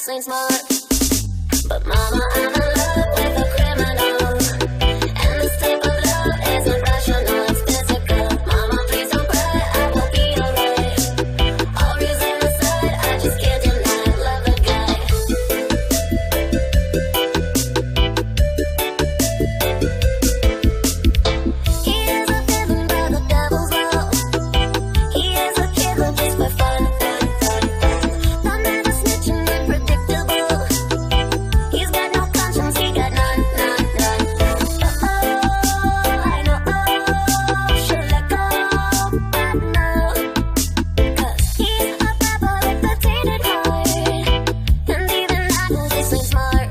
sing smart. But mama, I'm in love with a criminal. And this type of love isn't rational, it's physical. Mama, please don't cry, I will be alright. All reason aside, I just can't deny love a guy. He is a villain by the devil's law. He is a killer just for fun. I'm never snitching, unpredictable. He's got no conscience, he got none. Oh, I know, should let go, but no. 'Cause he's a rebel with a tainted heart. And even I know this ain't smart.